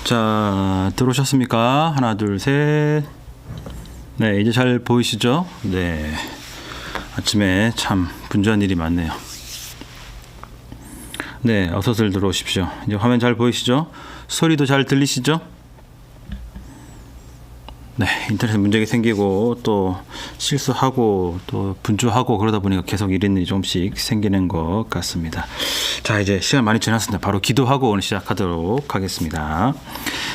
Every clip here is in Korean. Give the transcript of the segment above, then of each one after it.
자, 들어오셨습니까? 하나, 둘, 셋. 네, 이제 잘 보이시죠? 네. 아침에 참 분주한 일이 많네요. 네, 어서들 들어오십시오. 이제 화면 잘 보이시죠? 소리도 잘 들리시죠? 네, 인터넷 문제가 생기고 또 실수하고 또 분주하고 그러다 보니까 계속 일이 조금씩 생기는 것 같습니다. 자, 이제 시간 많이 지났습니다. 바로 기도하고 오늘 시작하도록 하겠습니다.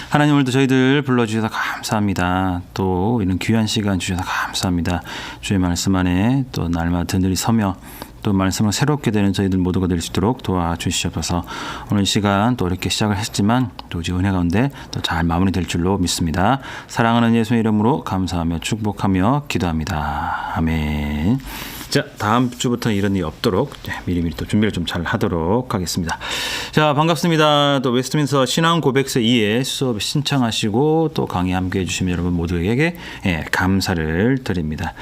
하나님, 오늘도 저희들 불러주셔서 감사합니다. 또 이런 귀한 시간 주셔서 감사합니다. 주의 말씀 안에 또 날마다 든든히 서며 또 말씀을 새롭게 되는 저희들 모두가 될 수 있도록 도와주시옵소서. 오늘 시간 또 이렇게 시작을 했지만 또 이제 은혜 가운데 또 잘 마무리될 줄로 믿습니다. 사랑하는 예수의 이름으로 감사하며 축복하며 기도합니다. 아멘. 자, 다음 주부터 이런 일이 없도록 미리미리 또 준비를 좀 잘 하도록 하겠습니다. 자, 반갑습니다. 또 웨스트민스터 신앙 고백서 2에 수업 신청하시고 또 강의 함께 해주신 여러분 모두에게 감사를 드립니다.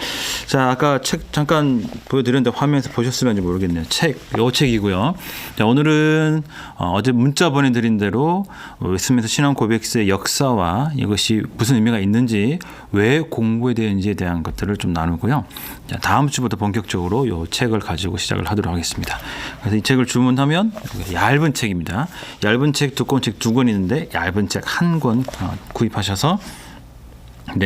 자, 아까 책 잠깐 보여드렸는데 화면에서 보셨을지 모르겠네요. 요 책이고요. 자, 오늘은 어제 문자 보내드린 대로 웨스트민스터 신앙 고백서의 역사와 이것이 무슨 의미가 있는지, 왜 공부해야 되는지에 대한 것들을 좀 나누고요. 자, 다음 주부터 본격적으로 이 책을 가지고 시작을 하도록 하겠습니다. 그래서 이 책을 주문하면 얇은 책입니다. 얇은 책, 두꺼운 책 두 권 있는데 얇은 책 한 권 구입하셔서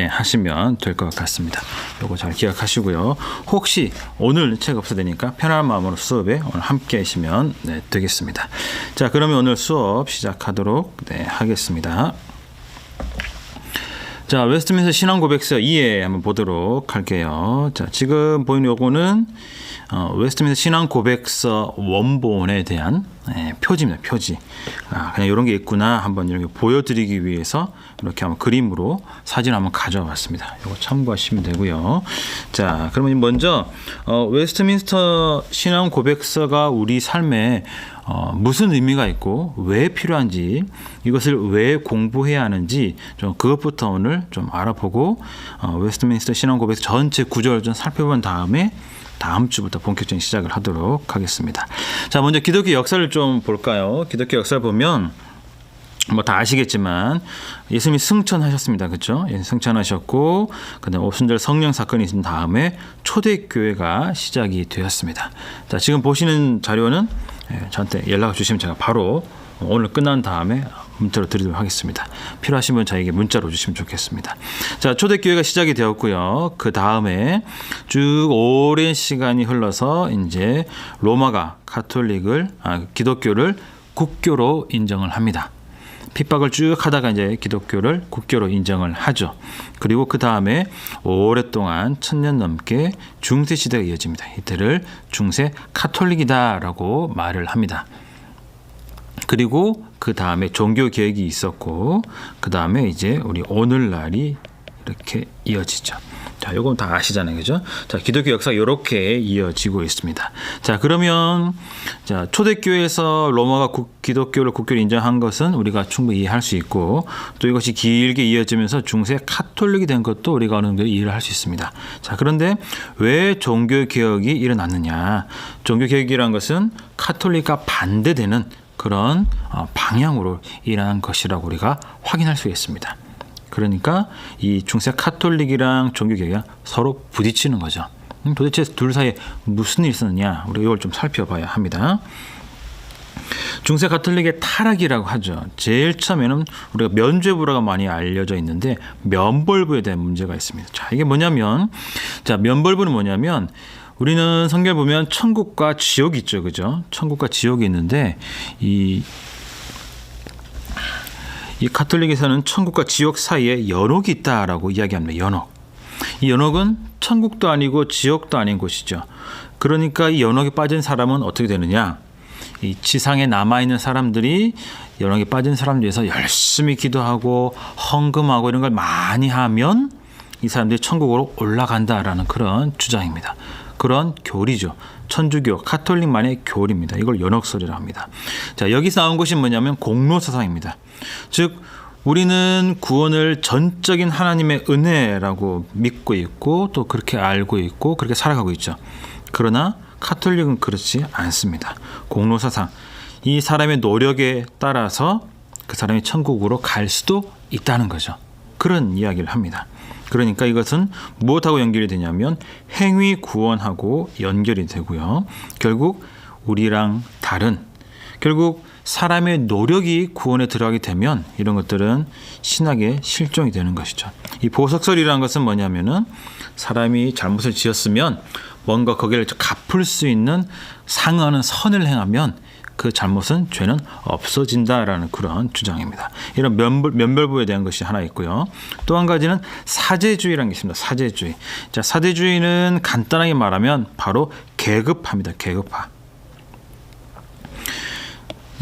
하시면 될 것 같습니다. 이거 잘 기억하시고요. 혹시 오늘 책 없어도 되니까 편안한 마음으로 수업에 오늘 함께 하시면 되겠습니다. 자, 그러면 오늘 수업 시작하도록 하겠습니다. 자, 웨스트민스터 신앙 고백서 2에 한번 보도록 할게요. 자, 지금 보이는 요거는 웨스트민스터 신앙 고백서 원본에 대한 표지입니다. 표지. 그냥 이런 게 있구나 한번 이렇게 보여드리기 위해서 이렇게 한번 그림으로 사진 한번 가져와 봤습니다. 이거 참고하시면 되고요. 자, 그러면 먼저 웨스트민스터 신앙 고백서가 우리 삶에 무슨 의미가 있고 왜 필요한지, 이것을 왜 공부해야 하는지 좀 그것부터 오늘 좀 알아보고 웨스트민스터 신앙 고백서 전체 구절을 좀 살펴본 다음에 다음 주부터 본격적인 시작을 하도록 하겠습니다. 자, 먼저 기독교 역사를 좀 볼까요? 기독교 역사를 보면 뭐 다 아시겠지만 예수님이 승천하셨습니다. 그렇죠? 승천하셨고 그다음에 오순절 성령 사건이 있은 다음에 초대교회가 시작이 되었습니다. 자, 지금 보시는 자료는 저한테 연락을 주시면 제가 바로 오늘 끝난 다음에 문자로 드리도록 하겠습니다. 필요하신 분 저에게 문자로 주시면 좋겠습니다. 자, 초대교회가 시작이 되었고요. 그 다음에 쭉 오랜 시간이 흘러서 이제 로마가 기독교를 국교로 인정을 합니다. 핍박을 쭉 하다가 이제 기독교를 국교로 인정을 하죠. 그리고 그 다음에 오랫동안 1000년 넘게 중세 시대가 이어집니다. 이때를 중세 카톨릭이다라고 말을 합니다. 그리고 그 다음에 종교 개혁이 있었고 그 다음에 이제 우리 오늘날이 이렇게 이어지죠. 자, 요건 다 아시잖아요. 그죠? 자, 기독교 역사가 이렇게 이어지고 있습니다. 자, 그러면 자, 초대교회에서 로마가 기독교를 국교로 인정한 것은 우리가 충분히 이해할 수 있고, 또 이것이 길게 이어지면서 중세 카톨릭이 된 것도 우리가 어느 정도 이해를 할 수 있습니다. 자, 그런데 왜 종교 개혁이 일어났느냐? 종교 개혁이라는 것은 카톨릭과 반대되는 그런 방향으로 일어난 것이라고 우리가 확인할 수 있습니다. 그러니까 이 중세 카톨릭이랑 종교개혁이 서로 부딪히는 거죠. 도대체 둘 사이에 무슨 일이 있었느냐, 우리가 이걸 좀 살펴봐야 합니다. 중세 카톨릭의 타락이라고 하죠. 제일 처음에는 우리가 면죄부라고 많이 알려져 있는데 면벌부에 대한 문제가 있습니다. 자, 이게 뭐냐면, 자, 면벌부는 뭐냐면 우리는 성경을 보면 천국과 지옥이 있죠. 그죠? 천국과 지옥이 있는데 이 카톨릭에서는 천국과 지옥 사이에 연옥이 있다라고 이야기합니다. 연옥. 이 연옥은 천국도 아니고 지옥도 아닌 곳이죠. 그러니까 이 연옥에 빠진 사람은 어떻게 되느냐? 이 지상에 남아있는 사람들이 연옥에 빠진 사람들 위해서 열심히 기도하고 헌금하고 이런 걸 많이 하면 이 사람들이 천국으로 올라간다라는 그런 주장입니다. 그런 교리죠. 천주교, 카톨릭만의 교리입니다. 이걸 연옥설이라고 합니다. 자, 여기서 나온 것이 뭐냐면 공로사상입니다. 즉, 우리는 구원을 전적인 하나님의 은혜라고 믿고 있고 또 그렇게 알고 있고 그렇게 살아가고 있죠. 그러나 카톨릭은 그렇지 않습니다. 공로사상, 이 사람의 노력에 따라서 그 사람이 천국으로 갈 수도 있다는 거죠. 그런 이야기를 합니다. 그러니까 이것은 무엇하고 연결이 되냐면 행위 구원하고 연결이 되고요. 결국 우리랑 다른, 결국 사람의 노력이 구원에 들어가게 되면 이런 것들은 신학의 실종이 되는 것이죠. 이 보석설이라는 것은 뭐냐면은 사람이 잘못을 지었으면 뭔가 거기를 갚을 수 있는 상응하는 선을 행하면 그 잘못은, 죄는 없어진다라는 그런 주장입니다. 이런 면별부에 대한 것이 하나 있고요. 또 한 가지는 사제주의라는 게 있습니다. 사제주의. 자, 사제주의는 간단하게 말하면 바로 계급화입니다. 계급화.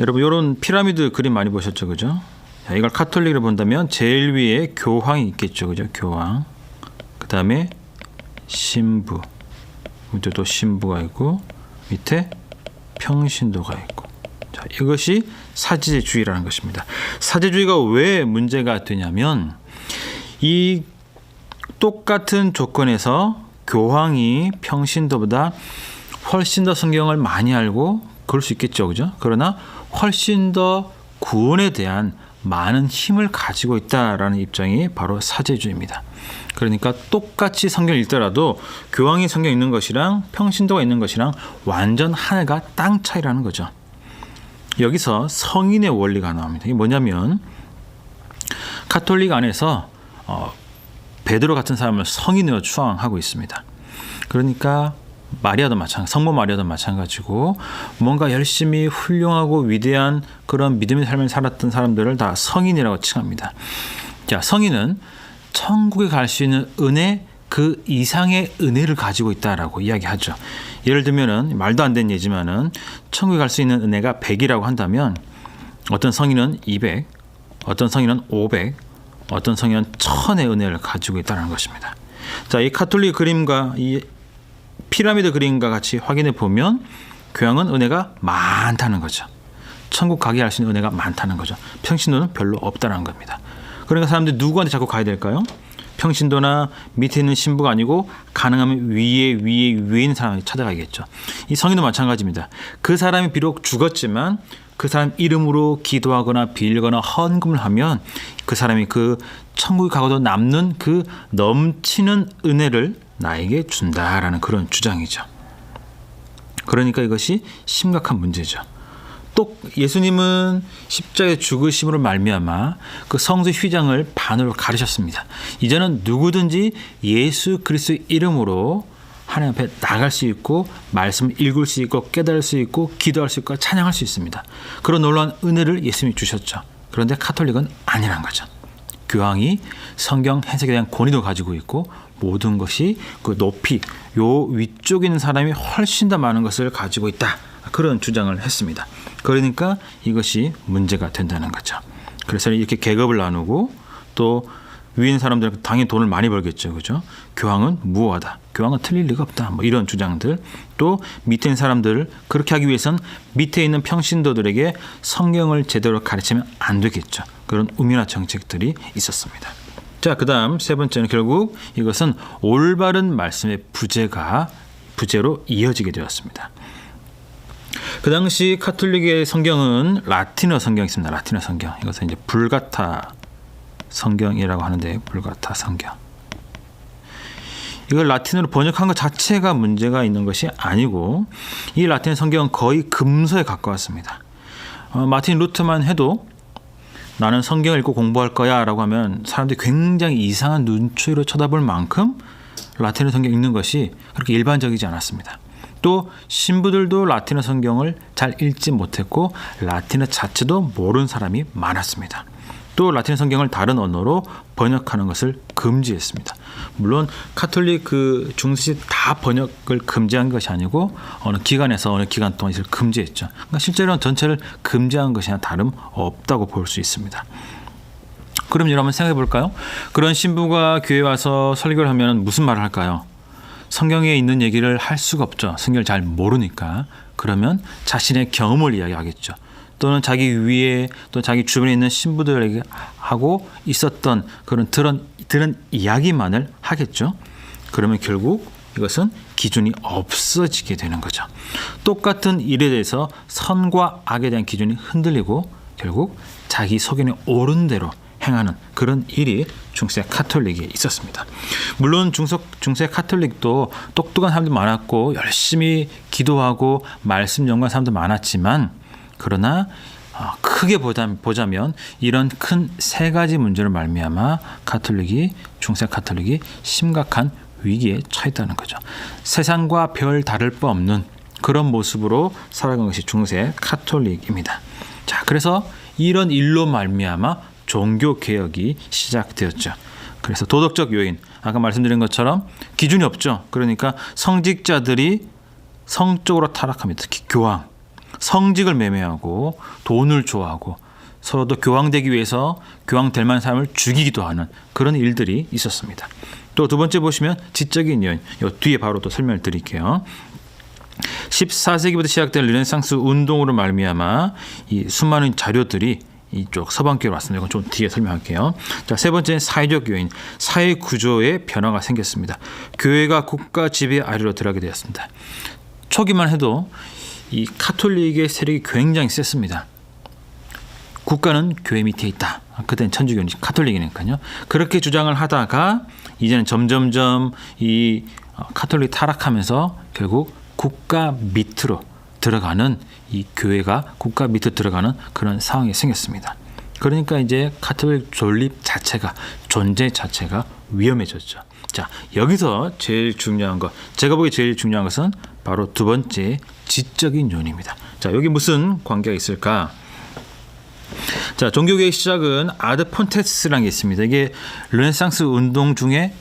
여러분, 이런 피라미드 그림 많이 보셨죠, 그죠? 자, 이걸 카톨릭으로 본다면 제일 위에 교황이 있겠죠, 그죠? 교황. 그 다음에 신부. 밑에 또 신부가 있고 밑에 평신도가 있고. 자, 이것이 사제주의라는 것입니다. 사제주의가 왜 문제가 되냐면 이 똑같은 조건에서 교황이 평신도보다 훨씬 더 성경을 많이 알고 그럴 수 있겠죠, 그죠? 그러나 훨씬 더 구원에 대한 많은 힘을 가지고 있다라는 입장이 바로 사제주의입니다. 그러니까 똑같이 성경 읽더라도 교황이 성경 읽는 것이랑 평신도가 읽는 것이랑 완전 하늘과 땅 차이라는 거죠. 여기서 성인의 원리가 나옵니다. 이게 뭐냐면 가톨릭 안에서 베드로 같은 사람을 성인으로 추앙하고 있습니다. 그러니까 마리아도 마찬가지, 성모 마리아도 마찬가지고 뭔가 열심히 훌륭하고 위대한 그런 믿음의 삶을 살았던 사람들을 다 성인이라고 칭합니다. 자, 성인은 천국에 갈 수 있는 은혜, 그 이상의 은혜를 가지고 있다라고 이야기하죠. 예를 들면은 말도 안 되는 예지만은 천국에 갈 수 있는 은혜가 100이라고 한다면 어떤 성인은 200, 어떤 성인은 500, 어떤 성인은 1000의 은혜를 가지고 있다는 것입니다. 자, 이 카톨릭 그림과 이 피라미드 그림과 같이 확인해 보면 교황은 은혜가 많다는 거죠. 천국 가게 할 수 있는 은혜가 많다는 거죠. 평신도는 별로 없다는 겁니다. 그러니까 사람들이 누구한테 자꾸 가야 될까요? 평신도나 밑에 있는 신부가 아니고 가능하면 위에 있는 사람을 찾아가겠죠. 이 성인도 마찬가지입니다. 그 사람이 비록 죽었지만 그 사람 이름으로 기도하거나 빌거나 헌금을 하면 그 사람이 그 천국에 가고도 남는 그 넘치는 은혜를 나에게 준다라는 그런 주장이죠. 그러니까 이것이 심각한 문제죠. 또 예수님은 십자가에 죽으심으로 말미암아 그 성소 휘장을 반으로 가르셨습니다. 이제는 누구든지 예수 그리스도의 이름으로 하나님 앞에 나갈 수 있고 말씀을 읽을 수 있고 깨달을 수 있고 기도할 수 있고 찬양할 수 있습니다. 그런 놀라운 은혜를 예수님이 주셨죠. 그런데 가톨릭은 아니란 거죠. 교황이 성경 해석에 대한 권위도 가지고 있고 모든 것이 그 높이 요 위쪽에 있는 사람이 훨씬 더 많은 것을 가지고 있다. 그런 주장을 했습니다. 그러니까 이것이 문제가 된다는 거죠. 그래서 이렇게 계급을 나누고 또 위에 있는 사람들은 당연히 돈을 많이 벌겠죠. 그죠? 교황은 무호하다. 교황은 틀릴 리가 없다. 뭐 이런 주장들. 또 밑에 있는 사람들을 그렇게 하기 위해서는 밑에 있는 평신도들에게 성경을 제대로 가르치면 안 되겠죠. 그런 우민화 정책들이 있었습니다. 자, 그 다음 세 번째는 결국 이것은 올바른 말씀의 부재로 이어지게 되었습니다. 그 당시 카톨릭의 성경은 라틴어 성경이 있습니다. 라틴어 성경. 이것은 이제 불가타 성경이라고 하는데 불가타 성경. 이걸 라틴어로 번역한 것 자체가 문제가 있는 것이 아니고 이 라틴 성경은 거의 금서에 가까웠습니다. 마틴 루터만 해도 나는 성경을 읽고 공부할 거야 라고 하면 사람들이 굉장히 이상한 눈초리로 쳐다볼 만큼 라틴어 성경 읽는 것이 그렇게 일반적이지 않았습니다. 또 신부들도 라틴어 성경을 잘 읽지 못했고 라틴어 자체도 모르는 사람이 많았습니다. 또 라틴어 성경을 다른 언어로 번역하는 것을 금지했습니다. 물론 카톨릭 그 중세시 다 번역을 금지한 것이 아니고 어느 기관에서 어느 기간 동안 이를 금지했죠. 그러니까 실제로는 전체를 금지한 것이나 다름없다고 볼 수 있습니다. 그럼 여러분 생각해 볼까요? 그런 신부가 교회에 와서 설교를 하면 무슨 말을 할까요? 성경에 있는 얘기를 할 수가 없죠. 성경을 잘 모르니까. 그러면 자신의 경험을 이야기하겠죠. 또는 자기 위에 또 자기 주변에 있는 신부들에게 하고 있었던 그런 들은 이야기만을 하겠죠. 그러면 결국 이것은 기준이 없어지게 되는 거죠. 똑같은 일에 대해서 선과 악에 대한 기준이 흔들리고 결국 자기 소견에 옳은 대로 행하는 그런 일이 중세 카톨릭에 있었습니다. 물론 중세 카톨릭도 똑똑한 사람도 많았고 열심히 기도하고 말씀 연구한 사람도 많았지만 그러나 크게 보자면 이런 큰 세 가지 문제를 말미암아 중세 카톨릭이 심각한 위기에 처했다는 거죠. 세상과 별 다를 바 없는 그런 모습으로 살아간 것이 중세 카톨릭입니다. 자, 그래서 이런 일로 말미암아 종교 개혁이 시작되었죠. 그래서 도덕적 요인, 아까 말씀드린 것처럼 기준이 없죠. 그러니까 성직자들이 성적으로 타락합니다. 특히 교황, 성직을 매매하고 돈을 좋아하고 서로도 교황되기 위해서 교황 될 만한 사람을 죽이기도 하는 그런 일들이 있었습니다. 또 두 번째 보시면 지적인 요인, 요 뒤에 바로 또 설명을 드릴게요. 14세기부터 시작된 르네상스 운동으로 말미암아 이 수많은 자료들이 이쪽 서방교회로 왔습니다. 이건 좀 뒤에 설명할게요. 자, 세 번째는 사회적 요인, 사회 구조의 변화가 생겼습니다. 교회가 국가 지배 아래로 들어가게 되었습니다. 초기만 해도 이 카톨릭의 세력이 굉장히 셌습니다. 국가는 교회 밑에 있다. 그때는 천주교는 카톨릭이니까요. 그렇게 주장을 하다가 이제는 점점점 이 카톨릭 타락하면서 결국 국가 밑으로 들어가는 이 교회가 국가 밑으로 들어가는 그런 상황이 생겼습니다. 그러니까 이제 카톨릭 존립 자체가 존재 자체가 위험해졌죠. 자, 여기서 제일 중요한 것, 제가 보기에 제일 중요한 것은 바로 두 번째 지적인 요인입니다. 자, 여기 무슨 관계가 있을까? 자, 종교개혁 시작은 아드 폰테스라는 게 있습니다. 이게 르네상스 운동의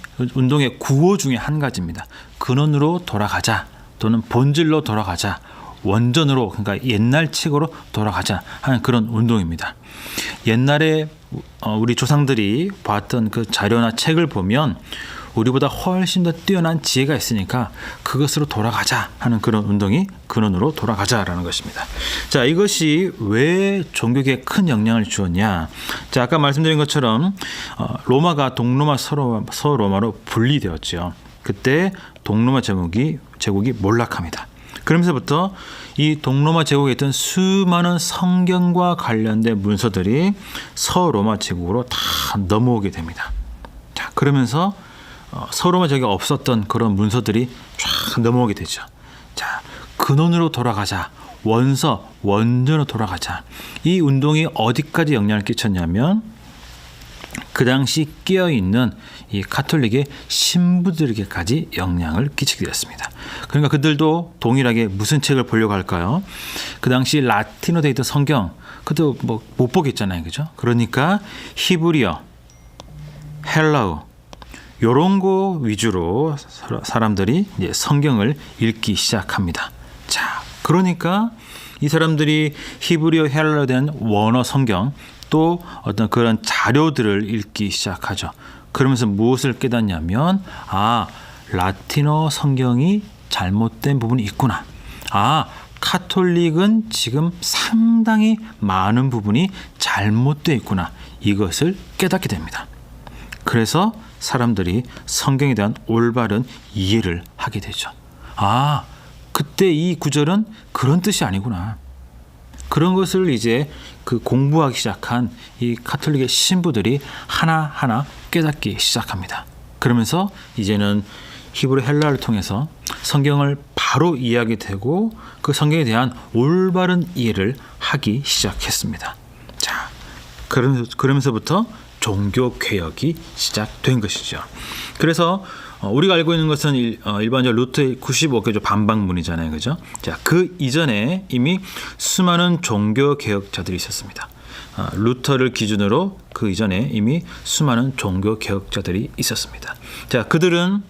구호 중에 한 가지입니다. 근원으로 돌아가자 또는 본질로 돌아가자, 원전으로, 그러니까 옛날 책으로 돌아가자 하는 그런 운동입니다. 옛날에 우리 조상들이 봤던 그 자료나 책을 보면 우리보다 훨씬 더 뛰어난 지혜가 있으니까 그것으로 돌아가자 하는 그런 운동이 근원으로 돌아가자라는 것입니다. 자, 이것이 왜 종교계에 큰 영향을 주었냐? 자, 아까 말씀드린 것처럼 로마가 동로마 서로마로 분리되었죠. 그때 동로마 제국이 몰락합니다. 그러면서부터 이 동로마 제국에 있던 수많은 성경과 관련된 문서들이 서로마 제국으로 다 넘어오게 됩니다. 자, 그러면서 서로마 제국에 없었던 그런 문서들이 쫙 넘어오게 되죠. 자, 근원으로 돌아가자, 원전으로 돌아가자. 이 운동이 어디까지 영향을 끼쳤냐면 그 당시 끼어있는 이 카톨릭의 신부들에게까지 영향을 끼치게 되었습니다. 그러니까 그들도 동일하게 무슨 책을 보려고 할까요? 그 당시 라틴어 되어 있던 성경, 그것도 뭐 못 보겠잖아요, 그죠? 그러니까 히브리어, 헬라어 이런 거 위주로 사람들이 이제 성경을 읽기 시작합니다. 자, 그러니까 이 사람들이 히브리어, 헬라어에 대한 원어 성경 또 어떤 그런 자료들을 읽기 시작하죠. 그러면서 무엇을 깨닫냐면 라틴어 성경이 잘못된 부분이 있구나. 카톨릭은 지금 상당히 많은 부분이 잘못되어 있구나. 이것을 깨닫게 됩니다. 그래서 사람들이 성경에 대한 올바른 이해를 하게 되죠. 그때 이 구절은 그런 뜻이 아니구나. 그런 것을 이제 그 공부하기 시작한 이 카톨릭의 신부들이 하나하나 깨닫기 시작합니다. 그러면서 이제는 히브리 헬라어를 통해서 성경을 바로 이해하게 되고 그 성경에 대한 올바른 이해를 하기 시작했습니다. 자, 그러면서부터 종교 개혁이 시작된 것이죠. 그래서 우리가 알고 있는 것은 일반적으로 루터의 95개조 반박문이잖아요, 그죠? 자, 그 이전에 이미 수많은 종교 개혁자들이 있었습니다. 루터를 기준으로 그 이전에 이미 수많은 종교 개혁자들이 있었습니다. 자, 그들은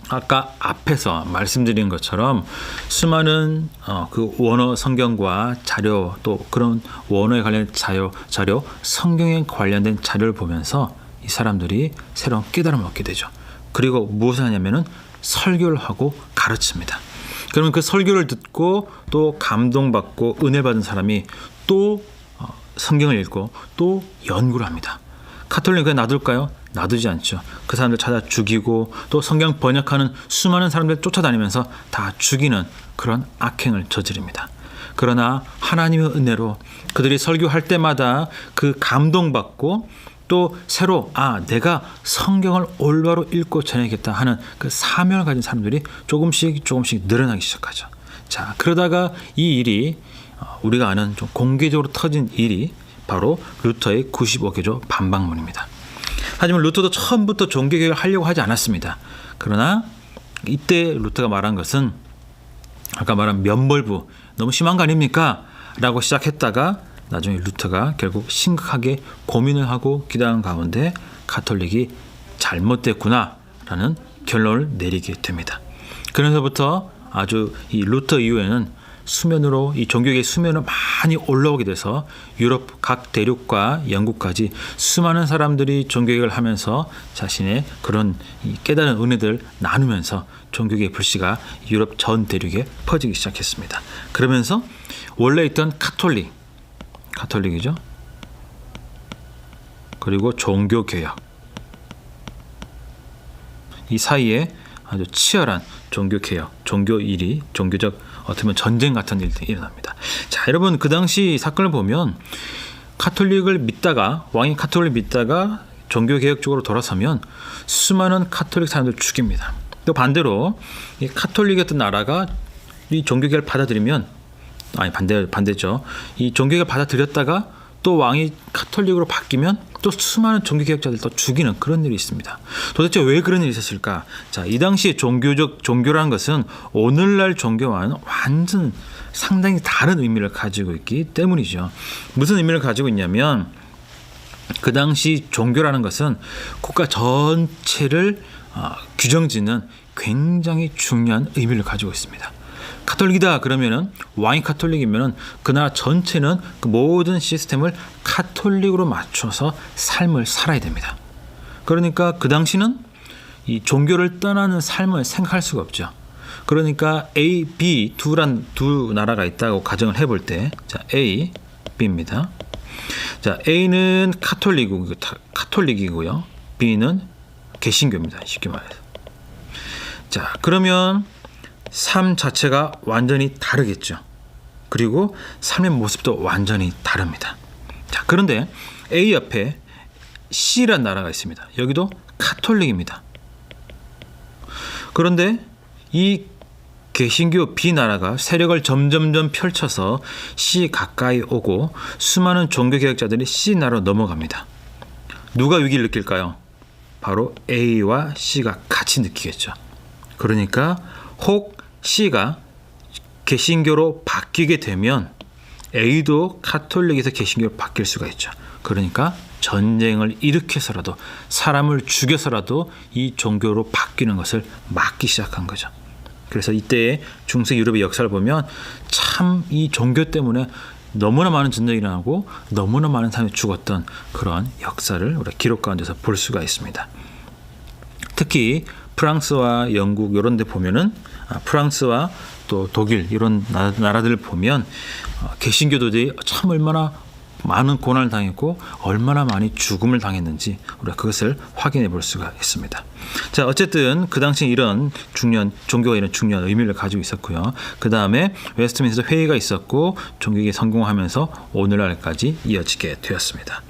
아까 앞에서 말씀드린 것처럼 수많은 그 원어 성경과 자료 또 그런 원어에 관련된 자료 성경에 관련된 자료를 보면서 이 사람들이 새로운 깨달음을 얻게 되죠. 그리고 무엇을 하냐면은 설교를 하고 가르칩니다. 그러면 그 설교를 듣고 또 감동받고 은혜 받은 사람이 또 성경을 읽고 또 연구를 합니다. 카톨릭은 그냥 놔둘까요? 놔두지 않죠. 그 사람들 찾아 죽이고 또 성경 번역하는 수많은 사람들 쫓아다니면서 다 죽이는 그런 악행을 저지릅니다. 그러나 하나님의 은혜로 그들이 설교할 때마다 그 감동받고 또 새로 내가 성경을 올바로 읽고 전해야겠다 하는 그 사명을 가진 사람들이 조금씩 늘어나기 시작하죠. 자, 그러다가 이 일이 우리가 아는 좀 공개적으로 터진 일이 바로 루터의 95개조 반박문입니다. 하지만 루터도 처음부터 종교개혁을 하려고 하지 않았습니다. 그러나 이때 루터가 말한 것은 아까 말한 면벌부 너무 심한 거 아닙니까? 라고 시작했다가 나중에 루터가 결국 심각하게 고민을 하고 기도하는 가운데 가톨릭이 잘못됐구나 라는 결론을 내리게 됩니다. 그래서부터 아주 이 루터 이후에는 수면으로 이 종교계의 수면으로 많이 올라오게 돼서 유럽 각 대륙과 영국까지 수많은 사람들이 종교개혁을 하면서 자신의 그런 깨달은 은혜들 나누면서 종교계의 불씨가 유럽 전 대륙에 퍼지기 시작했습니다. 그러면서 원래 있던 카톨릭이죠. 그리고 종교개혁 이 사이에 아주 치열한 종교개혁, 종교일이 종교적 어떻게 보면 전쟁 같은 일들이 일어납니다. 자, 여러분 그 당시 사건을 보면 카톨릭을 믿다가 왕이 카톨릭을 믿다가 종교개혁 쪽으로 돌아서면 수많은 카톨릭 사람들을 죽입니다. 또 반대로 이 카톨릭이었던 나라가 이 종교개혁을 받아들이면 반대죠. 이 종교개혁을 받아들였다가 또 왕이 카톨릭으로 바뀌면 또 수많은 종교개혁자들 또 죽이는 그런 일이 있습니다. 도대체 왜 그런 일이 있었을까? 자, 이 당시에 종교라는 것은 오늘날 종교와는 완전 상당히 다른 의미를 가지고 있기 때문이죠. 무슨 의미를 가지고 있냐면 그 당시 종교라는 것은 국가 전체를 규정짓는 굉장히 중요한 의미를 가지고 있습니다. 카톨릭이다 그러면은 왕이 카톨릭이면은 그 나라 전체는 그 모든 시스템을 카톨릭으로 맞춰서 삶을 살아야 됩니다. 그러니까 그 당시는 이 종교를 떠나는 삶을 생각할 수가 없죠. 그러니까 A, B 두 나라가 있다고 가정을 해볼 때, 자 A, B입니다. 자 A는 카톨릭이고요, B는 개신교입니다. 쉽게 말해서. 자 그러면 삶 자체가 완전히 다르겠죠. 그리고 삶의 모습도 완전히 다릅니다. 자, 그런데 A 옆에 C라는 나라가 있습니다. 여기도 카톨릭입니다. 그런데 이 개신교 B 나라가 세력을 점점점 펼쳐서 C 가까이 오고 수많은 종교개혁자들이 C 나라로 넘어갑니다. 누가 위기를 느낄까요? 바로 A와 C가 같이 느끼겠죠. 그러니까 혹 C가 개신교로 바뀌게 되면 A도 카톨릭에서 개신교로 바뀔 수가 있죠. 그러니까 전쟁을 일으켜서라도 사람을 죽여서라도 이 종교로 바뀌는 것을 막기 시작한 거죠. 그래서 이때의 중세 유럽의 역사를 보면 참 이 종교 때문에 너무나 많은 전쟁이 일어나고 너무나 많은 사람이 죽었던 그런 역사를 우리가 기록 가운데서 볼 수가 있습니다. 특히 프랑스와 영국 이런 데 보면은 프랑스와 또 독일 이런 나라들을 보면 개신교도들이 참 얼마나 많은 고난을 당했고 얼마나 많이 죽음을 당했는지 우리가 그것을 확인해 볼 수가 있습니다. 자, 어쨌든 그 당시 이런 종교가 이런 중요한 의미를 가지고 있었고요. 그 다음에 웨스트민스터 회의가 있었고 종교개혁이 성공하면서 오늘날까지 이어지게 되었습니다.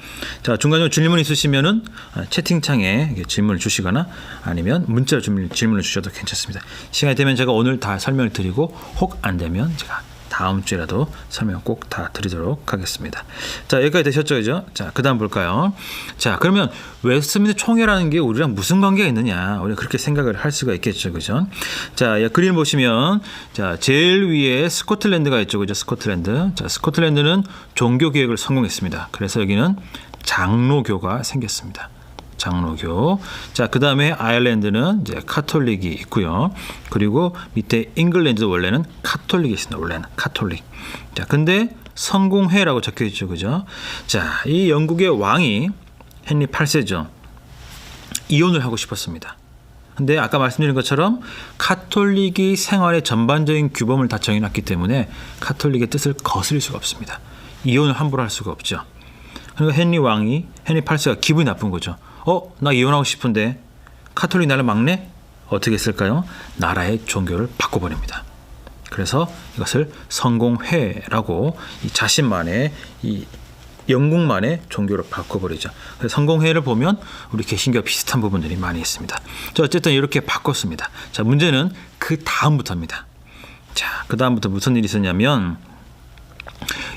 자, 중간에 질문 있으시면은 채팅창에 질문을 주시거나 아니면 문자로 질문을 주셔도 괜찮습니다. 시간이 되면 제가 오늘 다 설명을 드리고 혹 안 되면 제가 다음 주에라도 설명 꼭 다 드리도록 하겠습니다. 자, 여기까지 되셨죠, 그죠? 자, 그 다음 볼까요? 자, 그러면 웨스트민스터 총회라는 게 우리랑 무슨 관계가 있느냐? 우리가 그렇게 생각을 할 수가 있겠죠, 그죠? 자, 그림 보시면, 자, 제일 위에 스코틀랜드가 있죠, 그죠? 스코틀랜드. 자, 스코틀랜드는 종교개혁을 성공했습니다. 그래서 여기는 장로교가 생겼습니다. 장로교. 자, 그 다음에 아일랜드는 이제 카톨릭이 있고요. 그리고 밑에 잉글랜드도 원래는 카톨릭이 있습니다. 원래는 카톨릭. 자, 근데 성공회라고 적혀 있죠, 그죠? 자, 이 영국의 왕이 헨리 8세죠. 이혼을 하고 싶었습니다. 근데 아까 말씀드린 것처럼 카톨릭이 생활의 전반적인 규범을 다 정해놨기 때문에 카톨릭의 뜻을 거스릴 수가 없습니다. 이혼을 함부로 할 수가 없죠. 그러니까 헨리 8세가 기분이 나쁜 거죠. 나 이혼하고 싶은데 카톨릭 나를 막네? 어떻게 했을까요? 나라의 종교를 바꿔버립니다. 그래서 이것을 성공회라고 이 자신만의 이 영국만의 종교로 바꿔버리죠. 그래서 성공회를 보면 우리 개신교와 비슷한 부분들이 많이 있습니다. 자, 어쨌든 이렇게 바꿨습니다. 자, 문제는 그 다음부터입니다. 자, 그 다음부터 무슨 일이 있었냐면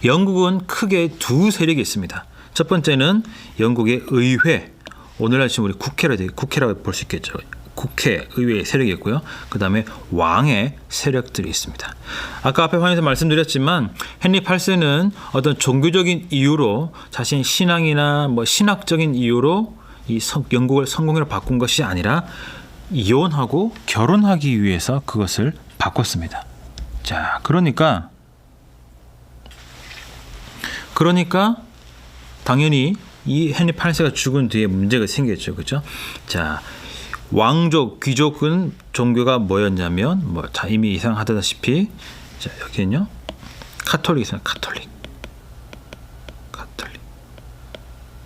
영국은 크게 두 세력이 있습니다. 첫 번째는 영국의 의회, 오늘날 지금 우리 국회라고 볼 수 있겠죠. 국회, 의회의 세력이 있고요. 그 다음에 왕의 세력들이 있습니다. 아까 앞에 화면에서 말씀드렸지만 헨리 8세는 어떤 종교적인 이유로 자신 신앙이나 뭐 신학적인 이유로 이 영국을 성공회로 바꾼 것이 아니라 이혼하고 결혼하기 위해서 그것을 바꿨습니다. 자, 그러니까 당연히 이 헨리 8세가 죽은 뒤에 문제가 생겼죠. 그렇죠? 자, 왕족, 귀족은 종교가 뭐였냐면 자, 이미 예상하다시피 자, 여기는요. 카톨릭이잖아요. 카톨릭.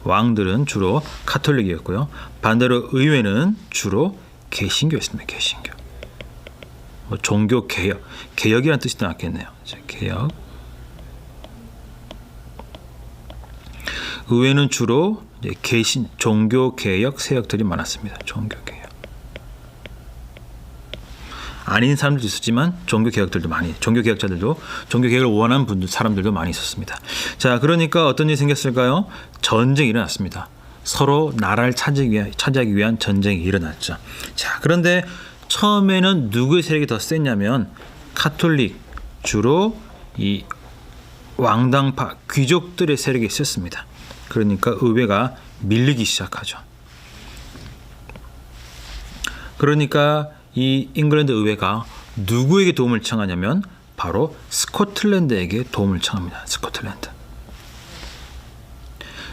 왕들은 주로 카톨릭이었고요. 반대로 의회는 주로 개신교였습니다. 개신교. 뭐 종교 개혁이라는 뜻이 나왔겠네요. 자, 개혁. 의회는 주로 종교 개혁 세력들이 많았습니다. 종교 개혁. 아닌 사람들도 있었지만 종교 개혁자들도 종교 개혁을 원하는 사람들도 많이 있었습니다. 자, 그러니까 어떤 일이 생겼을까요? 전쟁이 일어났습니다. 서로 나라를 차지하기 위한 전쟁이 일어났죠. 자, 그런데 처음에는 누구의 세력이 더 셌냐면 카톨릭, 주로 이 왕당파 귀족들의 세력이 셌습니다. 그러니까 의회가 밀리기 시작하죠. 그러니까 이 잉글랜드 의회가 누구에게 도움을 청하냐면 바로 스코틀랜드에게 도움을 청합니다. 스코틀랜드.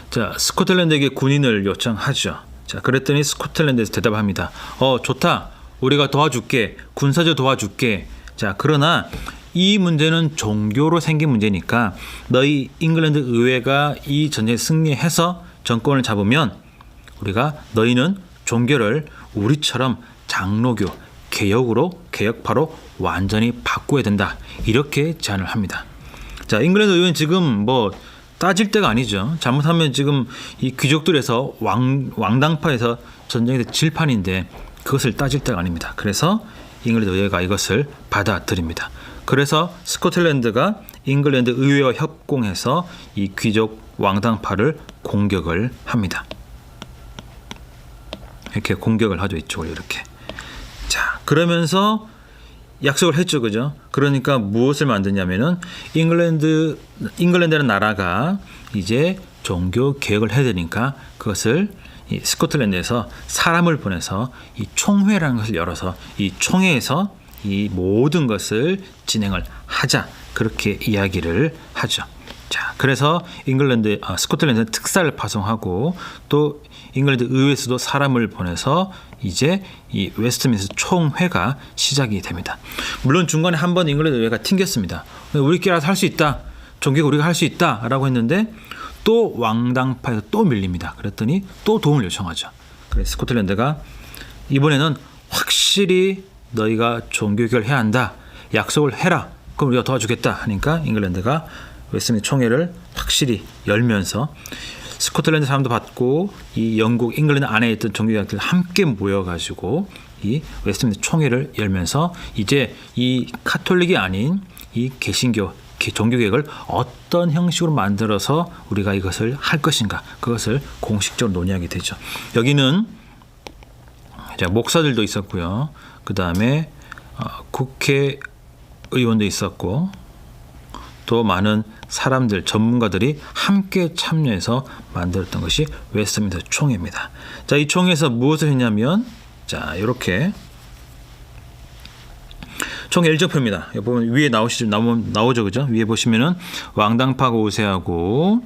자, 스코틀랜드에게 군인을 요청하죠. 자, 그랬더니 스코틀랜드에서 대답합니다. 좋다. 우리가 도와줄게. 군사적 도와줄게. 자, 그러나 이 문제는 종교로 생긴 문제니까 너희 잉글랜드 의회가 이 전쟁에 승리해서 정권을 잡으면 너희는 종교를 우리처럼 장로교 개혁파로 완전히 바꿔야 된다. 이렇게 제안을 합니다. 자, 잉글랜드 의회는 지금 따질 때가 아니죠. 잘못하면 지금 이 귀족들에서 왕당파에서 전쟁에서 질판인데 그것을 따질 때가 아닙니다. 그래서 잉글랜드 의회가 이것을 받아들입니다. 그래서 스코틀랜드가 잉글랜드 의회와 협공해서 이 귀족 왕당파를 공격을 합니다. 이렇게 공격을 하죠. 이쪽을 이렇게. 자, 그러면서 약속을 했죠. 그죠? 그러니까 무엇을 만드냐면은 잉글랜드라는 나라가 이제 종교 개혁을 해야 되니까 그것을 이 스코틀랜드에서 사람을 보내서 이 총회라는 것을 열어서 이 총회에서 이 모든 것을 진행을 하자. 그렇게 이야기를 하죠. 자, 그래서 스코틀랜드는 특사를 파송하고 또 잉글랜드 의회에서도 사람을 보내서 이제 이 웨스트민스터 총회가 시작이 됩니다. 물론 중간에 한번 잉글랜드 의회가 튕겼습니다. 우리끼리 할 수 있다. 종교가 우리가 할 수 있다라고 했는데 또 왕당파에서 또 밀립니다. 그랬더니 또 도움을 요청하죠. 그래서 스코틀랜드가 이번에는 확실히 너희가 종교개혁을 해야 한다. 약속을 해라. 그럼 우리가 도와주겠다 하니까 잉글랜드가 웨스트민스터 총회를 확실히 열면서 스코틀랜드 사람도 받고 이 영국, 잉글랜드 안에 있던 종교개혁들 함께 모여가지고 이 웨스트민스터 총회를 열면서 이제 이 카톨릭이 아닌 이 개신교 종교개혁을 어떤 형식으로 만들어서 우리가 이것을 할 것인가 그것을 공식적으로 논의하게 되죠. 여기는 목사들도 있었고요. 그 다음에 국회의원도 있었고 또 많은 사람들, 전문가들이 함께 참여해서 만들었던 것이 웨스트민스터 총회입니다. 자, 이 총회에서 무엇을 했냐면 이렇게 총회 일정표입니다. 여기 보면 위에 나오죠, 그죠? 위에 보시면은 왕당파가 우세하고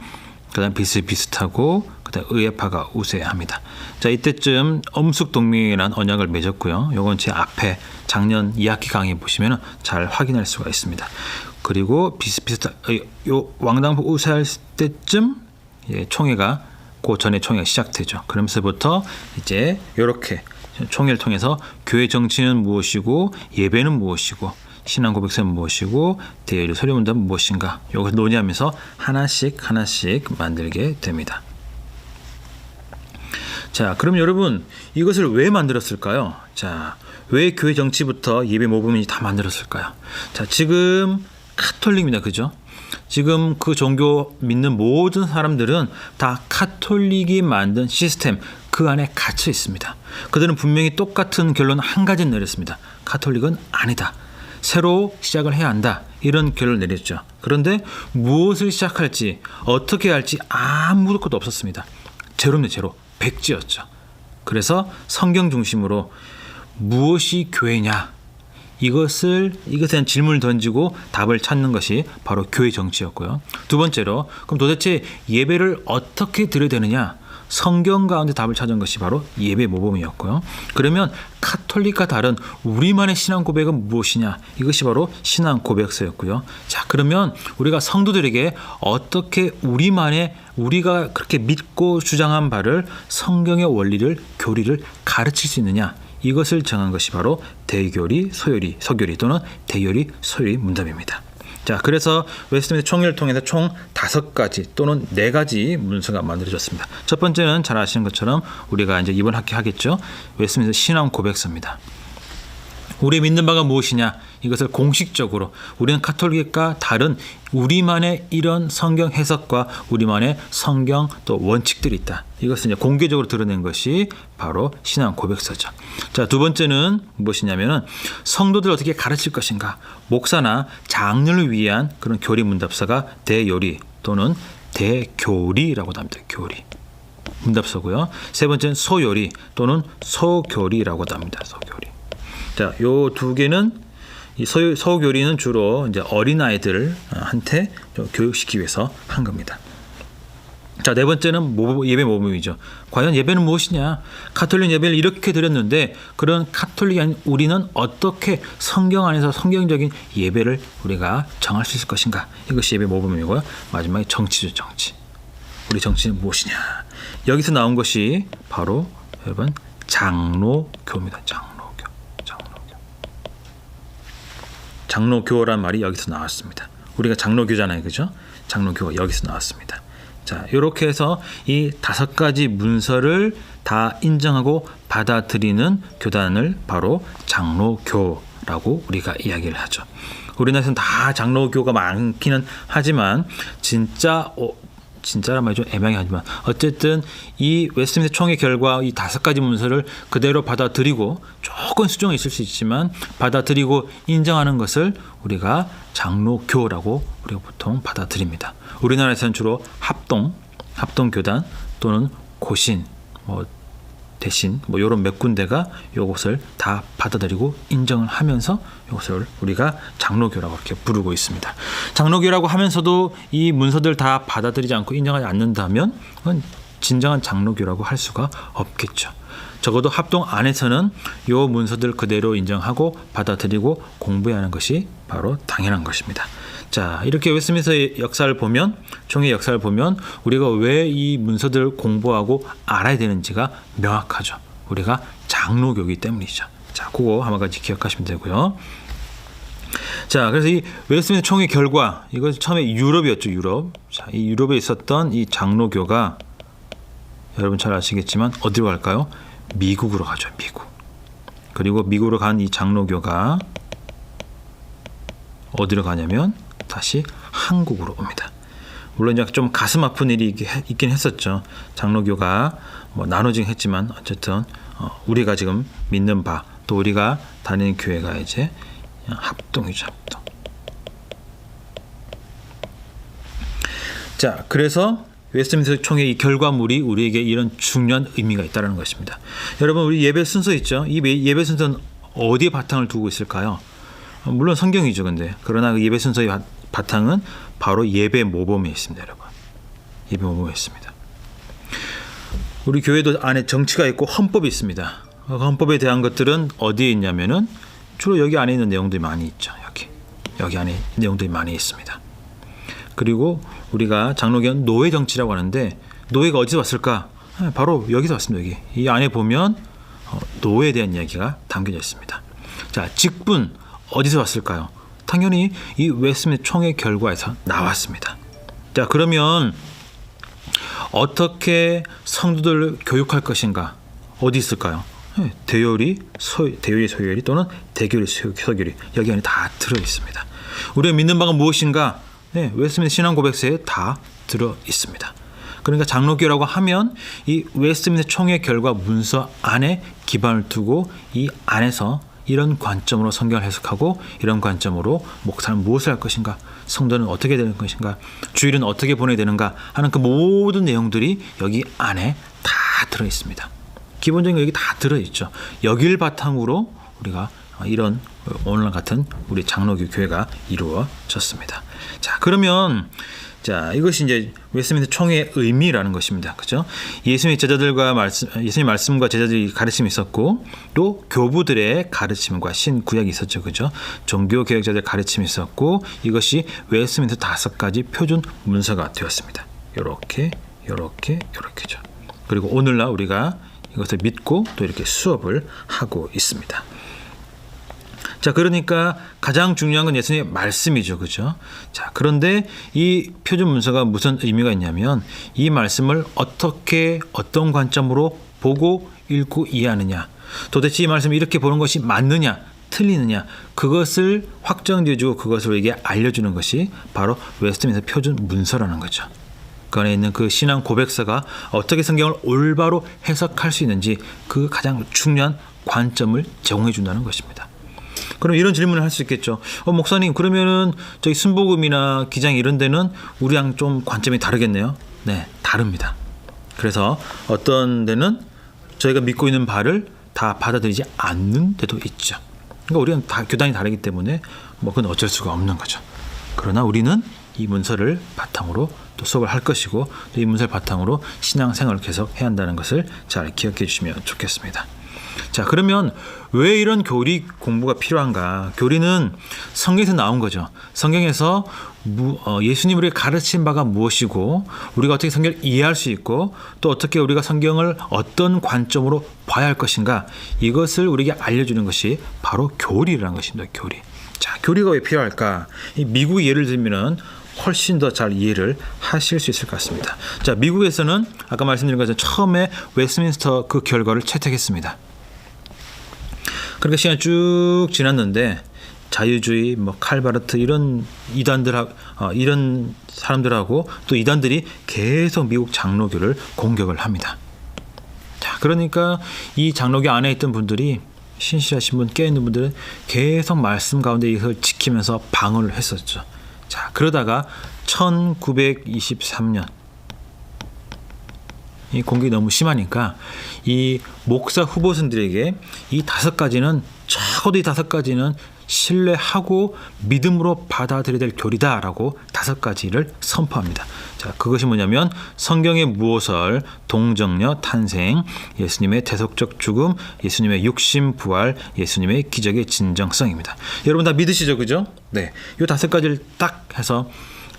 그다음 비슷비슷하고 그다음 의회파가 우세합니다. 자, 이때쯤 엄숙동맹이라는 언약을 맺었고요. 요건 제 앞에 작년 2학기 강의 보시면은 잘 확인할 수가 있습니다. 그리고 요 왕당파 우세할 때쯤 총회가 그 전에 총회가 시작되죠. 그러면서부터 이제 이렇게 총회를 통해서 교회 정치는 무엇이고 예배는 무엇이고 신앙 고백서는 무엇이고 대여리 서류 문답은 무엇인가? 이걸 논의하면서 하나씩 만들게 됩니다. 자, 그럼 여러분 이것을 왜 만들었을까요? 자, 왜 교회 정치부터 예배 모범이 다 만들었을까요? 자, 지금 카톨릭입니다. 그죠? 지금 그 종교 믿는 모든 사람들은 다 카톨릭이 만든 시스템 그 안에 갇혀 있습니다. 그들은 분명히 똑같은 결론 한 가지는 내렸습니다. 카톨릭은 아니다. 새로 시작을 해야 한다. 이런 결론을 내렸죠. 그런데 무엇을 시작할지 어떻게 할지 아무것도 없었습니다. 제로입니다. 제로. 백지였죠. 그래서 성경 중심으로 무엇이 교회냐? 이것에 대한 질문을 던지고 답을 찾는 것이 바로 교회 정치였고요. 두 번째로 그럼 도대체 예배를 어떻게 드려야 되느냐? 성경 가운데 답을 찾은 것이 바로 예배 모범이었고요. 그러면 카톨릭과 다른 우리만의 신앙 고백은 무엇이냐? 이것이 바로 신앙 고백서였고요. 자, 그러면 우리가 성도들에게 어떻게 우리가 그렇게 믿고 주장한 바를 성경의 원리를 교리를 가르칠 수 있느냐? 이것을 정한 것이 바로 대교리, 소요리, 서교리 또는 대요리, 소요리 문답입니다. 자, 그래서 웨스트민스터 총회를 통해서 총 5가지 또는 4가지 문서가 만들어졌습니다. 첫 번째는 잘 아시는 것처럼 우리가 이제 이번 학기 하겠죠. 웨스트민스터 신앙 고백서입니다. 우리의 믿는 바가 무엇이냐? 이것을 공식적으로 우리는 카톨릭과 다른 우리만의 이런 성경 해석과 우리만의 성경 또 원칙들이 있다. 이것을 이제 공개적으로 드러낸 것이 바로 신앙 고백서죠. 자, 두 번째는 무엇이냐면은 성도들 어떻게 가르칠 것인가? 목사나 장로를 위한 그런 교리 문답서가 대요리 또는 대교리라고도 합니다. 교리. 문답서고요. 세 번째는 소요리 또는 소교리라고도 합니다. 소교리. 자, 요 두 개는 이 서교리는 주로 이제 어린아이들한테 교육시키기 위해서 한 겁니다. 자, 네 번째는 예배 모범이죠. 과연 예배는 무엇이냐? 카톨릭 예배를 이렇게 드렸는데 그런 카톨릭이 아닌 우리는 어떻게 성경 안에서 성경적인 예배를 우리가 정할 수 있을 것인가? 이것이 예배 모범이고요. 마지막에 정치죠, 정치. 우리 정치는 무엇이냐? 여기서 나온 것이 바로 여러분 장로교입니다. 장로교란 말이 여기서 나왔습니다. 우리가 장로교잖아요. 그죠? 장로교가 여기서 나왔습니다. 자, 이렇게 해서 이 5가지 문서를 다 인정하고 받아들이는 교단을 바로 장로교라고 우리가 이야기를 하죠. 우리나라에서는 다 장로교가 많기는 하지만 진짜란 말이 좀 애매하긴 하지만 어쨌든 이 웨스트민스터 총회 결과 이 5가지 문서를 그대로 받아들이고 조금 수정이 있을 수 있지만 받아들이고 인정하는 것을 우리가 장로교라고 우리가 보통 받아들입니다. 우리나라에서는 주로 합동교단 또는 고신, 대신 이런 몇 군데가 이것을 다 받아들이고 인정을 하면서 이것을 우리가 장로교라고 이렇게 부르고 있습니다. 장로교라고 하면서도 이 문서들 다 받아들이지 않고 인정하지 않는다면 그건 진정한 장로교라고 할 수가 없겠죠. 적어도 합동 안에서는 이 문서들 그대로 인정하고 받아들이고 공부해야 하는 것이 바로 당연한 것입니다. 자, 이렇게 웨스트민스터의 역사를 보면, 총회 역사를 보면 우리가 왜 이 문서들을 공부하고 알아야 되는지가 명확하죠. 우리가 장로교이기 때문이죠. 자, 그거 한 가지 기억하시면 되고요. 자, 그래서 이 웨스트민스터 총회 결과, 이건 처음에 유럽이었죠. 유럽. 자, 이 유럽에 있었던 이 장로교가 여러분 잘 아시겠지만 어디로 갈까요? 미국으로 가죠. 미국. 그리고 미국으로 간 이 장로교가 어디로 가냐면 다시 한국으로 옵니다. 물론 이제 좀 가슴 아픈 일이 있긴 했었죠. 장로교가 나눠지긴 했지만 어쨌든 우리가 지금 믿는 바 또 우리가 다니는 교회가 이제 합동이죠. 합동. 자, 그래서 웨스트민스터 총회 이 결과물이 우리에게 이런 중요한 의미가 있다는 것입니다. 여러분, 우리 예배 순서 있죠? 이 예배 순서는 어디에 바탕을 두고 있을까요? 물론 성경이죠. 근데 그러나 그 예배 순서의 바탕은 바로 예배 모범에 있습니다. 여러분, 예배 모범에 있습니다. 우리 교회도 안에 정치가 있고 헌법이 있습니다. 그 헌법에 대한 것들은 어디에 있냐면은 주로 여기 안에 있는 내용들이 많이 있죠. 여기 안에 내용들이 많이 있습니다. 그리고 우리가 장로교는 노예 정치라고 하는데 노예가 어디서 왔을까? 바로 여기서 왔습니다. 여기 이 안에 보면 노예에 대한 이야기가 담겨져 있습니다. 자, 직분 어디서 왔을까요? 당연히 이 웨스트민스터 총회 결과에서 나왔습니다. 자, 그러면 어떻게 성도들을 교육할 것인가? 어디 있을까요? 대요리, 소요리 또는 대교리, 서교리 여기 안에 다 들어 있습니다. 우리가 믿는 바가 무엇인가? 웨스트민스터 신앙 고백서에 다 들어 있습니다. 그러니까 장로교라고 하면 이 웨스트민스터 총회 결과 문서 안에 기반을 두고 이 안에서 이런 관점으로 성경을 해석하고 이런 관점으로 목사는 무엇을 할 것인가, 성도는 어떻게 되는 것인가, 주일은 어떻게 보내야 되는가 하는 그 모든 내용들이 여기 안에 다 들어 있습니다. 기본적인 거 여기 다 들어 있죠. 여기를 바탕으로 우리가 이런 오늘 같은 우리 장로교 교회가 이루어졌습니다. 자, 그러면 이것이 이제 웨스트민스터 총회의 의미라는 것입니다. 그죠? 예수님의 예수님 말씀과 제자들이 가르침이 있었고, 또 교부들의 가르침과 신구약이 있었죠. 그죠? 종교 개혁자들의 가르침이 있었고, 이것이 웨스트민스터 5가지 표준 문서가 되었습니다. 요렇게죠. 그리고 오늘날 우리가 이것을 믿고 또 이렇게 수업을 하고 있습니다. 자, 그러니까 가장 중요한 건 예수님의 말씀이죠. 그죠? 자, 그런데 이 표준 문서가 무슨 의미가 있냐면 이 말씀을 어떻게 어떤 관점으로 보고 읽고 이해하느냐, 도대체 이 말씀을 이렇게 보는 것이 맞느냐 틀리느냐, 그것을 확정지어주고 그것을 우리에게 알려주는 것이 바로 웨스트민스터 표준 문서라는 거죠. 그 안에 있는 그 신앙 고백서가 어떻게 성경을 올바로 해석할 수 있는지 그 가장 중요한 관점을 제공해 준다는 것입니다. 그럼 이런 질문을 할 수 있겠죠. 목사님, 그러면은 저희 순복음이나 기장 이런 데는 우리랑 좀 관점이 다르겠네요. 네, 다릅니다. 그래서 어떤 데는 저희가 믿고 있는 바를 다 받아들이지 않는 데도 있죠. 그러니까 우리는 다 교단이 다르기 때문에 그건 어쩔 수가 없는 거죠. 그러나 우리는 이 문서를 바탕으로 또 수업을 할 것이고, 또 이 문서를 바탕으로 신앙생활을 계속 해야 한다는 것을 잘 기억해 주시면 좋겠습니다. 자, 그러면 왜 이런 교리 공부가 필요한가? 교리는 성경에서 나온 거죠. 성경에서 예수님이 우리에게 가르친 바가 무엇이고, 우리가 어떻게 성경을 이해할 수 있고, 또 어떻게 우리가 성경을 어떤 관점으로 봐야 할 것인가, 이것을 우리에게 알려주는 것이 바로 교리라는 것입니다. 교리. 자, 교리가 왜 필요할까? 이 미국 예를 들면은 훨씬 더 잘 이해를 하실 수 있을 것 같습니다. 자, 미국에서는 아까 말씀드린 것처럼 처음에 웨스트민스터 그 결과를 채택했습니다. 그러니까 시간이 쭉 지났는데 자유주의, 칼바르트 이런 이런 사람들하고 또 이단들이 계속 미국 장로교를 공격을 합니다. 자, 그러니까 이 장로교 안에 있던 분들이, 신실하신 분, 깨어있는 분들은 계속 말씀 가운데 이것을 지키면서 방어를 했었죠. 자, 그러다가 1923년 이 공격이 너무 심하니까 이 목사 후보생들에게 이 5가지는 적어도 이 5가지는 신뢰하고 믿음으로 받아들여야 될 교리다라고 5가지를 선포합니다. 자, 그것이 뭐냐면 성경의 무오설, 동정녀 탄생, 예수님의 대속적 죽음, 예수님의 육신 부활, 예수님의 기적의 진정성입니다. 여러분 다 믿으시죠? 그죠? 네, 이 5가지를 딱 해서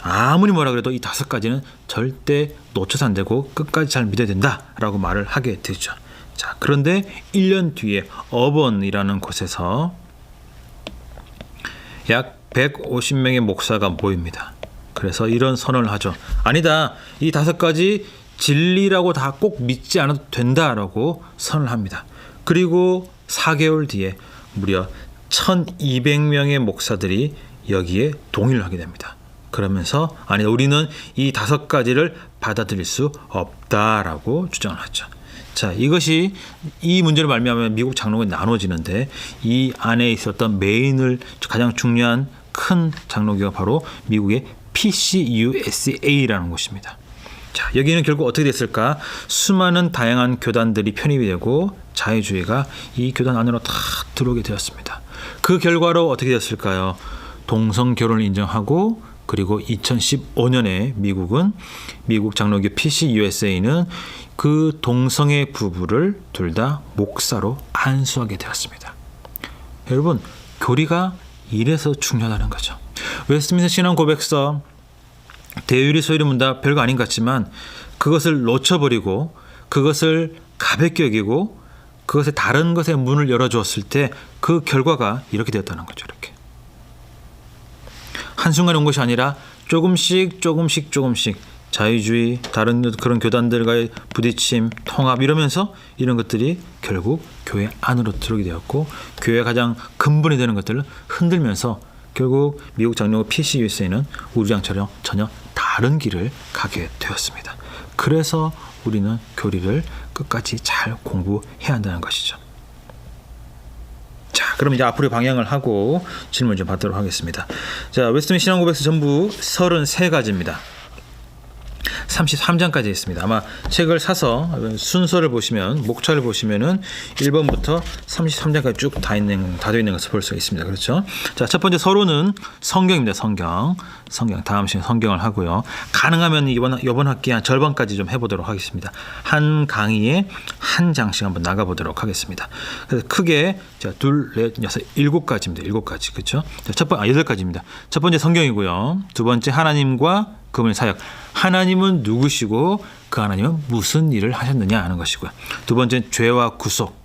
아무리 뭐라 그래도 이 5가지는 절대 놓쳐서 안 되고 끝까지 잘 믿어야 된다라고 말을 하게 되죠. 자, 그런데 1년 뒤에 어번이라는 곳에서 약 150명의 목사가 모입니다. 그래서 이런 선언을 하죠. 아니다, 이 5가지 진리라고 다 꼭 믿지 않아도 된다라고 선언을 합니다. 그리고 4개월 뒤에 무려 1200명의 목사들이 여기에 동의를 하게 됩니다. 그러면서 아니다, 우리는 이 5가지를 받아들일 수 없다라고 주장을 하죠. 자, 이것이 이 문제로 말미암아 미국 장로가 나눠지는데, 이 안에 있었던 메인을 가장 중요한 큰 장로교가 바로 미국의 PCUSA라는 곳입니다. 자, 여기는 결국 어떻게 됐을까? 수많은 다양한 교단들이 편입이 되고 자유주의가 이 교단 안으로 다 들어오게 되었습니다. 그 결과로 어떻게 됐을까요? 동성 결혼을 인정하고, 그리고 2015년에 미국 장로교 PCUSA는 그 동성애 부부를 둘 다 목사로 안수하게 되었습니다. 여러분, 교리가 이래서 중요하다는 거죠. 웨스트민스터 신앙 고백서, 대유리 소유리 문답 별거 아닌 것 같지만 그것을 놓쳐버리고 그것을 가볍게 여기고 그것에 다른 것에 문을 열어주었을 때 그 결과가 이렇게 되었다는 거죠. 이렇게. 한순간에 온 것이 아니라 조금씩 자유주의, 다른 그런 교단들과의 부딪힘, 통합 이러면서 이런 것들이 결국 교회 안으로 들어오게 되었고 교회의 가장 근본이 되는 것들을 흔들면서 결국 미국 장로교 PCUSA는 우주장처럼 전혀 다른 길을 가게 되었습니다. 그래서 우리는 교리를 끝까지 잘 공부해야 한다는 것이죠. 자, 그럼 이제 앞으로 방향을 하고 질문 좀 받도록 하겠습니다. 자, 웨스트민스터 신앙고백서 전부 33가지입니다. 33장까지 있습니다. 아마 책을 사서 순서를 보시면 목차를 보시면은 1번부터 33장까지 쭉 다 되어 있는 것을 볼 수가 있습니다. 그렇죠? 자, 첫 번째 서론은 성경입니다. 성경 다음 시간에 성경을 하고요. 가능하면 이번 학기 한 절반까지 좀 해보도록 하겠습니다. 한 강의에 한 장씩 한번 나가보도록 하겠습니다. 그래서 크게 자, 2, 4, 6, 7가지입니다. 7가지 그렇죠? 자, 8가지입니다. 첫 번째 성경이고요. 두 번째 하나님과 그분의 사역. 하나님은 누구시고 그 하나님은 무슨 일을 하셨느냐 하는 것이고요. 두 번째는 죄와 구속.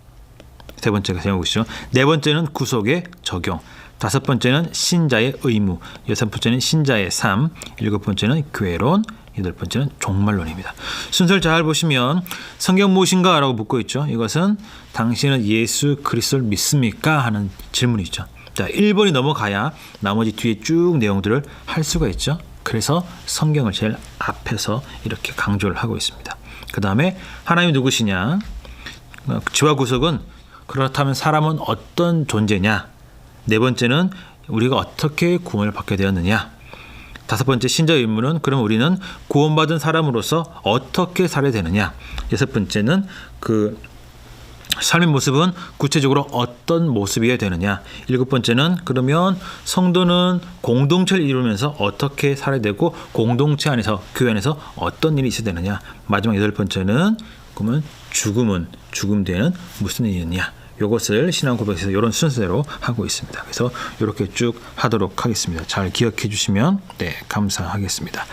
세 번째가 제목이죠. 네 번째는 구속의 적용. 다섯 번째는 신자의 의무. 여섯 번째는 신자의 삶. 일곱 번째는 교회론. 여덟 번째는 종말론입니다. 순서를 잘 보시면 성경 무엇인가? 라고 묻고 있죠. 이것은 당신은 예수 그리스도를 믿습니까? 하는 질문이죠. 자, 1번이 넘어가야 나머지 뒤에 쭉 내용들을 할 수가 있죠. 그래서 성경을 제일 앞에서 이렇게 강조를 하고 있습니다. 그 다음에 하나님이 누구시냐? 죄와 구속은 그렇다면 사람은 어떤 존재냐? 네 번째는 우리가 어떻게 구원을 받게 되었느냐? 다섯 번째 신자의 의무는 그럼 우리는 구원받은 사람으로서 어떻게 살아야 되느냐? 여섯 번째는 그 삶의 모습은 구체적으로 어떤 모습이어야 되느냐. 일곱 번째는 그러면 성도는 공동체를 이루면서 어떻게 살아야 되고 공동체 안에서 교회 안에서 어떤 일이 있어야 되느냐. 마지막 여덟 번째는 그러면 죽음 뒤에는 무슨 일이 있느냐. 이것을 신앙고백에서 이런 순서대로 하고 있습니다. 그래서 이렇게 쭉 하도록 하겠습니다. 잘 기억해 주시면 감사하겠습니다.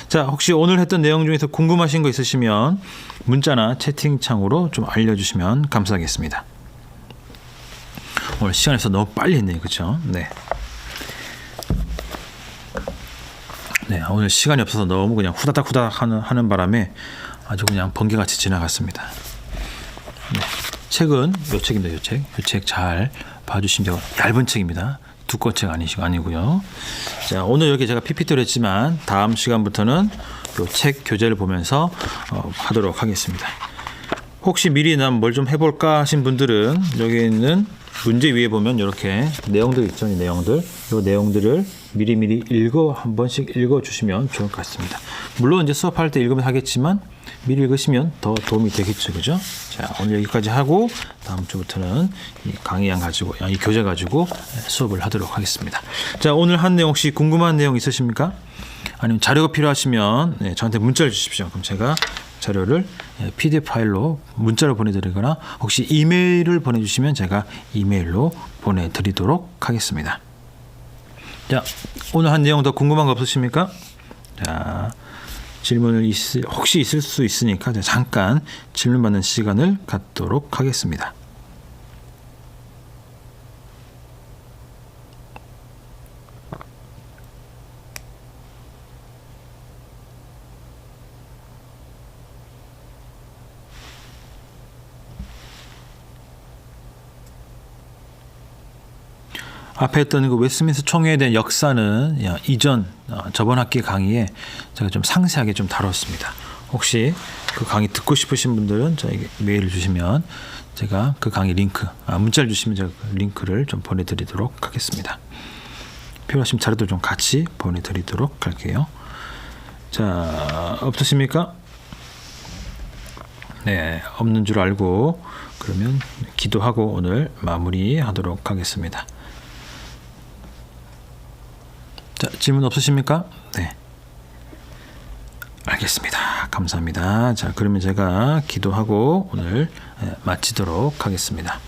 자, 혹시 오늘 했던 내용 중에서 궁금하신 거 있으시면 문자나 채팅창으로 좀 알려주시면 감사하겠습니다. 오늘 시간에서 너무 빨리 했네요. 그렇죠? 네, 오늘 시간이 없어서 너무 그냥 후다닥 하는 바람에 아주 그냥 번개같이 지나갔습니다. 네. 책은 요 책입니다. 요 책 잘 봐주시면 돼요. 얇은 책입니다. 두꺼운 책 아니고요. 자, 오늘 이렇게 제가 PPT를 했지만 다음 시간부터는 요 책 교재를 보면서 하도록 하겠습니다. 혹시 미리 난 뭘 좀 해볼까 하신 분들은 여기 있는 문제 위에 보면 이렇게 내용들 있죠. 이 내용들을 미리 한 번씩 읽어주시면 좋을 것 같습니다. 물론 이제 수업할 때 읽으면 하겠지만 미리 읽으시면 더 도움이 되겠죠. 그죠? 자, 오늘 여기까지 하고 다음 주부터는 이 강의안 가지고, 이 교재 가지고 수업을 하도록 하겠습니다. 자, 오늘 한 내용 혹시 궁금한 내용 있으십니까? 아니면 자료가 필요하시면 저한테 문자를 주십시오. 그럼 제가 자료를 PDF 파일로 문자로 보내드리거나 혹시 이메일을 보내주시면 제가 이메일로 보내드리도록 하겠습니다. 자, 오늘 한 내용 더 궁금한 거 없으십니까? 자, 질문을 혹시 있을 수 있으니까 잠깐 질문 받는 시간을 갖도록 하겠습니다. 앞에 했던 그 웨스트민스터 총회에 대한 역사는 이전 저번 학기 강의에 제가 좀 상세하게 좀 다뤘습니다. 혹시 그 강의 듣고 싶으신 분들은 저에게 메일을 주시면 제가 그 강의 링크, 문자를 주시면 제가 그 링크를 좀 보내드리도록 하겠습니다. 필요하시면 자료도 좀 같이 보내드리도록 할게요. 자, 없으십니까? 네, 없는 줄 알고 그러면 기도하고 오늘 마무리하도록 하겠습니다. 자, 질문 없으십니까? 네. 알겠습니다. 감사합니다. 자, 그러면 제가 기도하고 오늘 마치도록 하겠습니다.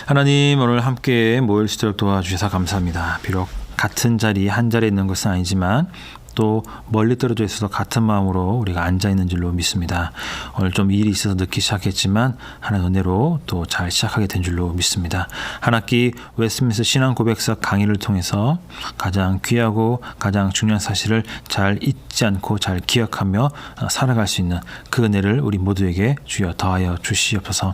하나님, 오늘 함께 모일 수 있도록 도와주셔서 감사합니다. 비록 같은 자리 한 자리에 있는 것은 아니지만 또 멀리 떨어져 있어서 같은 마음으로 우리가 앉아 있는 줄로 믿습니다. 오늘 좀 일이 있어서 늦기 시작했지만 하나님의 은혜로 또 잘 시작하게 된 줄로 믿습니다. 한 학기 웨스트민스터 신앙 고백서 강의를 통해서 가장 귀하고 가장 중요한 사실을 잘 잊지 않고 잘 기억하며 살아갈 수 있는 그 은혜를 우리 모두에게 주여 더하여 주시옵소서.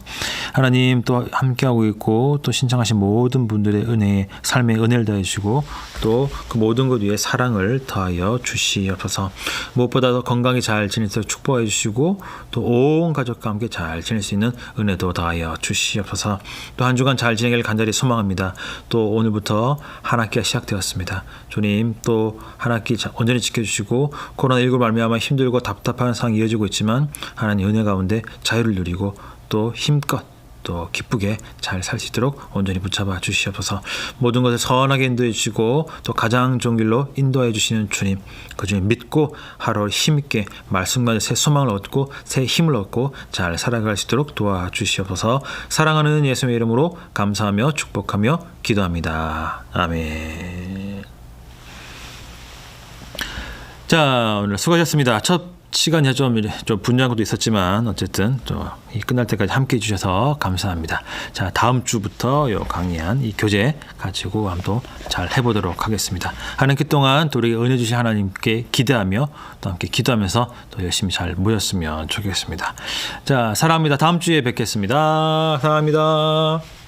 하나님 또 함께하고 있고 또 신청하신 모든 분들의 은혜에 삶의 은혜를 더해 주시고 또 그 모든 것 위에 사랑을 더하여 주시옵소서. 무엇보다도 건강히 잘 지낼 수 있도록 축복해 주시고 또 온 가족과 함께 잘 지낼 수 있는 은혜도 더하여 주시옵소서. 또 한 주간 잘 지내기를 간절히 소망합니다. 또 오늘부터 한 학기가 시작되었습니다. 주님 또 한 학기 온전히 지켜주시고 코로나19 말미암아 힘들고 답답한 상황이 이어지고 있지만 하나님 은혜 가운데 자유를 누리고 또 힘껏 또 기쁘게 잘 살 수 있도록 온전히 붙잡아 주시옵소서. 모든 것을 선하게 인도해 주시고 또 가장 좋은 길로 인도해 주시는 주님, 그 주님 믿고 하루 힘있게 말씀과 새 소망을 얻고 새 힘을 얻고 잘 살아갈 수 있도록 도와주시옵소서. 사랑하는 예수님의 이름으로 감사하며 축복하며 기도합니다. 아멘. 자, 오늘 수고하셨습니다. 첫 시간이 좀 분주한 것도 있었지만 어쨌든 또 끝날 때까지 함께 해주셔서 감사합니다. 자, 다음 주부터 요 강의한 이 교재 가지고 한번 잘 해보도록 하겠습니다. 하나님께 동안 또 우리에게 은혜 주신 하나님께 기대하며 또 함께 기도하면서 또 열심히 잘 모였으면 좋겠습니다. 자, 사랑합니다. 다음 주에 뵙겠습니다. 사랑합니다.